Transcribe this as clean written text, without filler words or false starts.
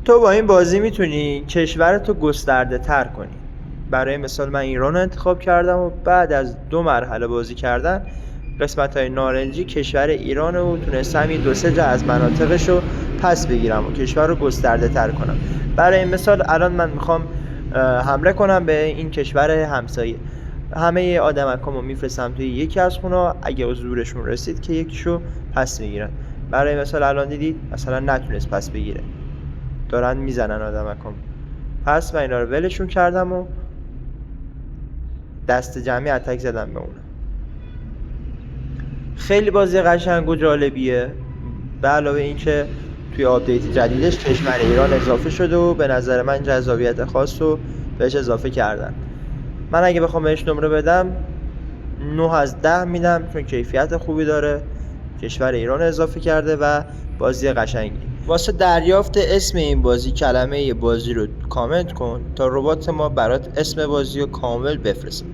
تو با این بازی میتونی کشورتو گسترده تر کنی. برای مثال من ایران رو انتخاب کردم و بعد از 2 مرحله بازی کردن قسمت های نارنجی کشور ایران رو تونستم این 2-3 جا از مناطقش رو پس بگیرم و کشور رو گسترده تر کنم. برای مثال الان من میخوام حمله کنم به این کشور همسایه، همه آدمکامو میفرستم توی یکی از خونه، اگه حضورشون رسید که یکیشو پس میگیرن. برای مثال الان دیدید مثلا نتونست پس بگیره، دارن میزنن آدمکام، پس من اینا رو ولشون کردم و دست جمعی اتک زدم به اون. خیلی بازی قشنگ و جالبیه. به علاوه اینکه توی آپدیت جدیدش کشور ایران اضافه شده و به نظر من جذابیت خاص رو بهش اضافه کردن. من اگه بخوام بهش نمره بدم 9 از 10 میدم، چون کیفیت خوبی داره، کشور ایران اضافه کرده و بازی قشنگی. واسه دریافت اسم این بازی کلمه بازی رو کامنت کن تا ربات ما برات اسم بازی رو کامل بفرسته.